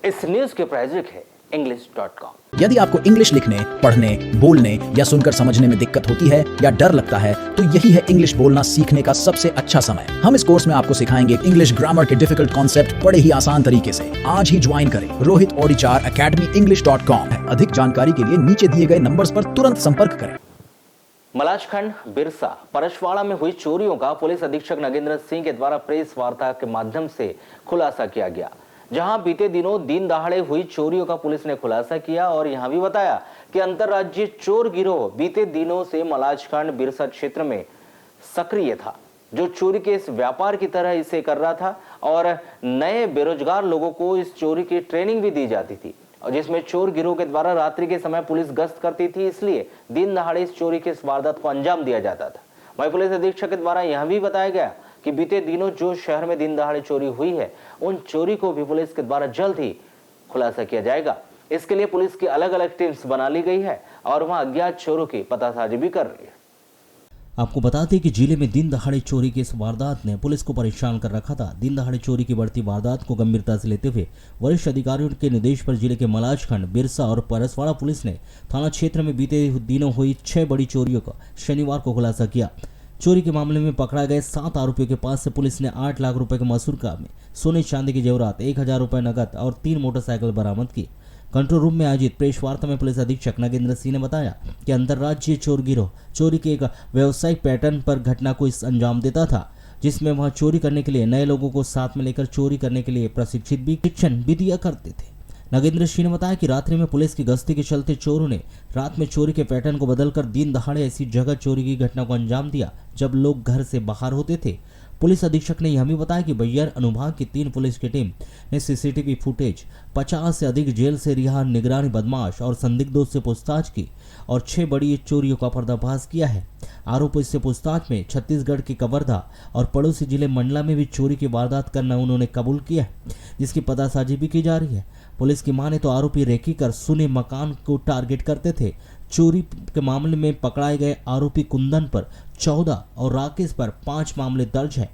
इस न्यूज के प्रायोजक है english.com। यदि आपको इंग्लिश लिखने, पढ़ने, बोलने या सुनकर समझने में दिक्कत होती है या डर लगता है तो यही है इंग्लिश बोलना सीखने का सबसे अच्छा समय। हम इस कोर्स में आपको सिखाएंगे इंग्लिश ग्रामर के डिफिकल्ट कॉन्सेप्ट बड़े ही आसान तरीके से। आज ही ज्वाइन करें रोहित ऑडिचार अकेडमी english.com। अधिक जानकारी के लिए नीचे दिए गए नंबर्स पर तुरंत संपर्क करें। मलाजखंड बिरसा परसवाड़ा में हुई चोरियों का पुलिस अधीक्षक नगेंद्र सिंह के द्वारा प्रेस वार्ता के माध्यम से खुलासा किया गया। जहां बीते दिनों दिन दहाड़े हुई चोरियों का पुलिस ने खुलासा किया और यहां भी बताया कि अंतर्राज्यीय चोर गिरोह बीते दिनों से मलाजखंड बिरसा क्षेत्र में सक्रिय था, जो चोरी के इस व्यापार की तरह इसे कर रहा था और नए बेरोजगार लोगों को इस चोरी की ट्रेनिंग भी दी जाती थी, और जिसमें चोर गिरोह के द्वारा रात्रि के समय पुलिस गश्त करती थी, इसलिए दिन दहाड़े इस चोरी के इस वारदात को अंजाम दिया जाता था। वहीं पुलिस अधीक्षक के द्वारा यह भी बताया गया कि बीते दिनों जो शहर में दिन दहाड़े चोरी हुई है, उन चोरी को भी पुलिस के द्वारा जल्द ही खुलासा किया जाएगा। इसके लिए पुलिस की अलग अलग टीम्स बना ली गई है और वहां अज्ञात चोरों की पतासाजी भी कर रही है। आपको बता दें कि जिले में दिन दहाड़े चोरी की इस वारदात ने पुलिस को परेशान कर रखा था। दिन दहाड़े चोरी की बढ़ती वारदात को गंभीरता से लेते हुए वरिष्ठ अधिकारियों के निर्देश पर जिले के मलाजखंड, बिरसा और परसवाड़ा पुलिस ने थाना क्षेत्र में बीते दिनों हुई 6 बड़ी चोरियों का शनिवार को खुलासा किया। चोरी के मामले में पकड़ा गए 7 आरोपियों के पास से पुलिस ने 8 लाख रुपए के मसूरका में सोने चांदी की जेवरात, 1000 रुपए नकद और 3 मोटरसाइकिल बरामद की। कंट्रोल रूम में आयोजित प्रेस वार्ता में पुलिस अधीक्षक नगेंद्र सिंह ने बताया कि अंतर्राज्यीय चोर गिरोह चोरी के एक व्यावसायिक पैटर्न पर घटना को अंजाम देता था, जिसमें वह चोरी करने के लिए नए लोगों को साथ में लेकर चोरी करने के लिए प्रशिक्षण भी दिया करते थे। नगेंद्र सिंह ने बताया कि रात्रि में पुलिस की गश्ती के चलते चोरों ने रात में चोरी के पैटर्न को बदलकर दिन दहाड़े ऐसी जगह चोरी की घटना को अंजाम दिया जब लोग घर से बाहर होते थे। पुलिस अधीक्षक ने यह भी बताया कि बैयर अनुभाग की 3 पुलिस की टीम ने सीसीटीवी फुटेज, 50 से अधिक जेल से रिहा निगरानी बदमाश और संदिग्धों से पूछताछ की और 6 बड़ी चोरियों का पर्दाफाश किया है। आरोपियों से पूछताछ में छत्तीसगढ़ के कवर्धा और पड़ोसी जिले मंडला में भी चोरी की वारदात करना उन्होंने कबूल किया है, जिसकी पतासाजी भी की जा रही है। पुलिस की माने तो आरोपी रेकी कर सुने मकान को टारगेट करते थे। चोरी के मामले में पकड़ाए गए आरोपी कुंदन पर 14 और राकेश पर 5 मामले दर्ज है।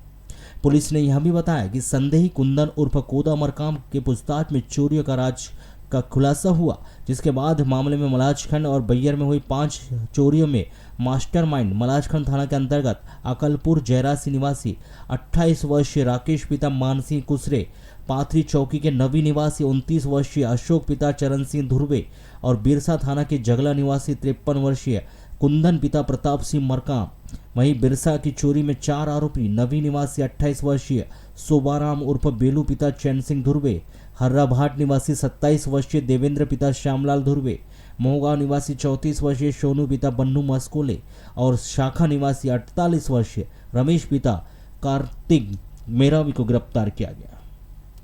पुलिस ने यह भी बताया कि संदेही कुंदन उर्फ कोदा मरकाम के पूछताछ में चोरियों का राज का खुलासा हुआ, जिसके बाद मामले में मलाजखंड और बैयर में हुई 5 चोरियों में मास्टरमाइंड मलाजखंड थाना के अंतर्गत अकलपुर जयरासी निवासी 28 वर्षीय राकेश पिता मानसिंह कुसरे, पाथरी चौकी के नवी निवासी 29 वर्षीय अशोक पिता चरण सिंह धुर्वे और बिरसा थाना के जगला निवासी 53 वर्षीय कुंदन पिता प्रताप सिंह मरकाम। वहीं बिरसा की चोरी में 4 आरोपी नवी निवासी 28 वर्षीय सोबाराम उर्फ बेलू पिता चैन सिंह धुर्वे, हर्राभाट निवासी 27 वर्षीय देवेंद्र पिता श्यामलाल धुर्वे, मोहगांव निवासी 34 वर्षीय सोनू पिता बन्नू मस्कोले और शाखा निवासी 48 वर्षीय रमेश पिता कार्तिक मेरावी को गिरफ्तार किया गया।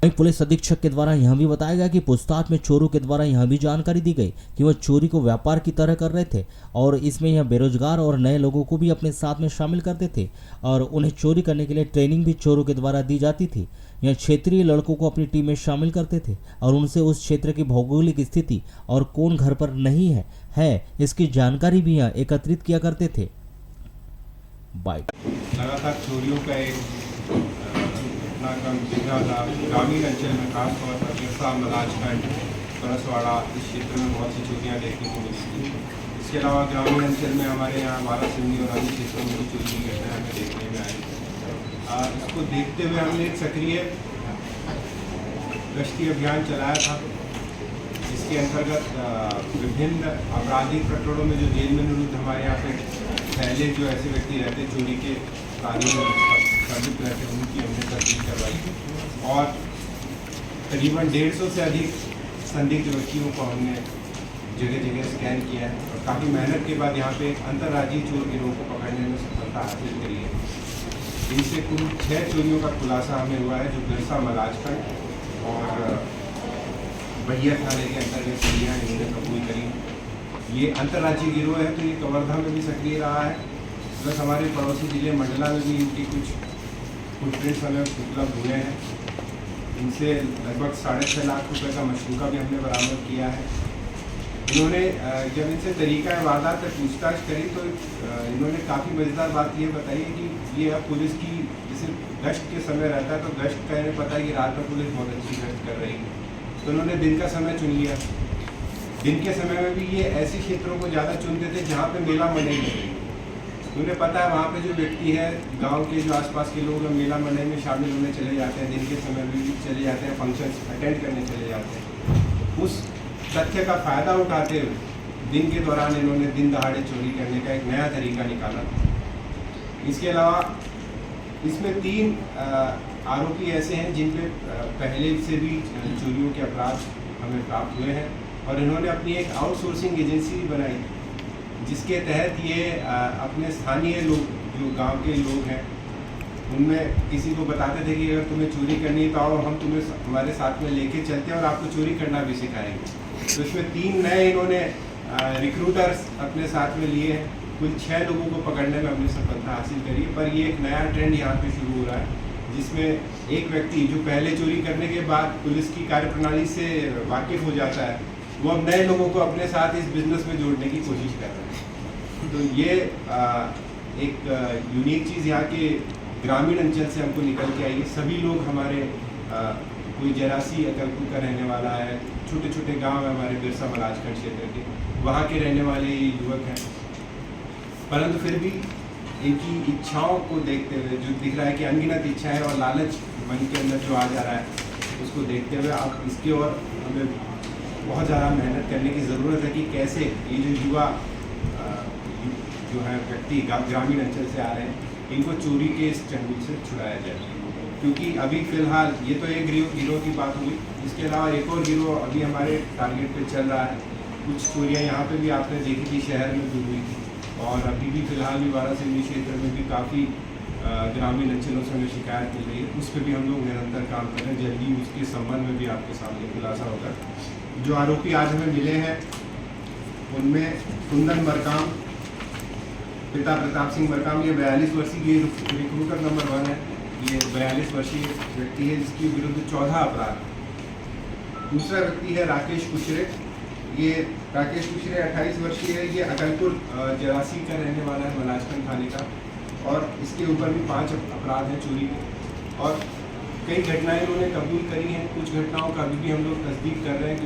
वहीं पुलिस अधीक्षक के द्वारा यह भी बताया गया कि पूछताछ में चोरों के द्वारा यह भी जानकारी दी गई कि वह चोरी को व्यापार की तरह कर रहे थे और इसमें यह बेरोजगार और नए लोगों को भी अपने साथ में शामिल करते थे और उन्हें चोरी करने के लिए ट्रेनिंग भी चोरों के द्वारा दी जाती थी। यह क्षेत्रीय लड़कों को अपनी टीम में शामिल करते थे और उनसे उस क्षेत्र की भौगोलिक स्थिति और कौन घर पर नहीं है इसकी जानकारी भी यहाँ एकत्रित किया करते थे। लगातार चोरियों का एक ग्रामीण अंचल में खासतौर पर बिरसा, मलाजखंड, परसवाड़ा इस क्षेत्र में बहुत सी चोरियाँ देखने को मिली थी। इसके अलावा ग्रामीण अंचल में हमारे यहाँ बारा सिंधी और अन्य क्षेत्रों में भी चोरी की घटनाएं हमें देखने में आई। इसको देखते हुए हमने एक सक्रिय गश्ती अभियान चलाया था, जिसके अंतर्गत विभिन्न आपराधिक प्रकरणों में जो जेल में निरुद्ध हमारे यहाँ पे पहले जो ऐसे व्यक्ति रहते चोरी के कार्यों में संलिप्त रहते उनकी हमने तस्दीक करवाई और करीबन 150 से अधिक संदिग्ध व्यक्तियों को हमने जगह जगह स्कैन किया है और काफ़ी मेहनत के बाद यहाँ पे अंतर्राज्यीय चोर गिरोह को पकड़ने में सफलता हासिल करी है। इनसे कुल 6 चोरियों का खुलासा हमें हुआ है, जो बिरसा, मलाजखंड और बैयर थाने के अंतर्गत चोरियाँ इन्होंने कबूल करी। ये अंतर्राज्यीय गिरोह है तो ये कवर्धा में भी सक्रिय रहा है, प्लस हमारे पड़ोसी जिले मंडला में भी इनकी कुछ फुटप्रिंट्स हमें उपलब्ध हुए हैं। इनसे लगभग 6.5 लाख रुपए का मशरूका भी हमने बरामद किया है। इन्होंने जब इनसे तरीका वारदात पर पूछताछ करी तो इन्होंने काफ़ी मज़ेदार बात ये बताई है कि ये अब पुलिस की जैसे गश्त के समय रहता है तो गश्त का इन्हें पता है कि रात में पुलिस बहुत अच्छी गश्त कर रही है, तो उन्होंने दिन का समय चुन लिया। दिन के समय में भी ये ऐसे क्षेत्रों को ज़्यादा चुनते थे जहाँ पे मेला मंडई लगे। उन्हें पता है वहाँ पे जो व्यक्ति है, गांव के जो आसपास के लोग मेला मंडई में शामिल होने चले जाते हैं, दिन के समय में भी चले जाते हैं, फंक्शंस अटेंड करने चले जाते हैं। उस तथ्य का फ़ायदा उठाते हुए दिन के दौरान इन्होंने दिन दहाड़े चोरी करने का एक नया तरीका निकाला। इसके अलावा इसमें 3 आरोपी ऐसे हैं जिन पे पहले से भी चोरियों के अपराध हमें प्राप्त हुए हैं, और इन्होंने अपनी एक आउटसोर्सिंग एजेंसी भी बनाई, जिसके तहत ये अपने स्थानीय लोग, जो गांव के लोग हैं, उनमें किसी को बताते थे कि अगर तुम्हें चोरी करनी है तो आओ, हम तुम्हें हमारे साथ में लेके चलते हैं और आपको चोरी करना भी सिखाएंगे। तो इसमें 3 नए इन्होंने रिक्रूटर्स अपने साथ में लिए हैं। कुल 6 लोगों को पकड़ने में हमने सफलता हासिल करी है। पर ये एक नया ट्रेंड यहाँ पे शुरू हो रहा है, जिसमें एक व्यक्ति जो पहले चोरी करने के बाद पुलिस की कार्यप्रणाली से वाकिफ़ हो जाता है, वो अब नए लोगों को अपने साथ इस बिज़नेस में जोड़ने की कोशिश कर रहे हैं। तो ये एक यूनिक चीज़ यहाँ के ग्रामीण अंचल से हमको निकल के आई है। सभी लोग हमारे कोई जरासी अकलपुर का रहने वाला है, छोटे छोटे गांव है हमारे बिरसा मलाजखंड क्षेत्र के, वहाँ के रहने वाले युवक हैं। परंतु फिर भी इनकी इच्छाओं को देखते हुए, जो दिख रहा है कि अनगिनत इच्छा है और लालच मन के अंदर जो आ जा रहा है, उसको देखते हुए आप इसके और हमें बहुत ज़्यादा मेहनत करने की ज़रूरत है कि कैसे ये जो युवा जो है व्यक्ति ग्रामीण अंचल से आ रहे हैं, इनको चोरी के इस चंगुल से छुड़ाया जाए। क्योंकि अभी फ़िलहाल ये तो एक गिरोह की बात हुई, इसके अलावा एक और गिरोह अभी हमारे टारगेट पे चल रहा है। कुछ चोरियाँ यहाँ पे भी आपने देखी थी, शहर में भी हुई थी, और अभी भी फ़िलहाल भी वारासिवनी क्षेत्र में भी काफ़ी ग्रामीण अंचलों से हमें शिकायत मिल रही है। उस पर भी हम लोग निरंतर काम कर रहे हैं। जल्दी उसके संबंध में भी आपके सामने खुलासा होगा। जो आरोपी आज हमें मिले हैं उनमें कुंदन मरकाम, पिता प्रताप सिंह मरकाम, ये 42 वर्षीय रिक्रूटर नंबर 1 है। ये 42 वर्षीय व्यक्ति है जिसके विरुद्ध 14 अपराध। दूसरा व्यक्ति है राकेश कुशरे। ये राकेश कुशरे 28 वर्षीय है। ये अकलपुर जरासी का रहने वाला है, मलाजखंड थाने का, और इसके ऊपर भी 5 अपराध हैं चोरी के, और कई घटनाएं उन्होंने कबूल करी हैं। कुछ घटनाओं का अभी भी हम लोग तस्दीक कर रहे हैं।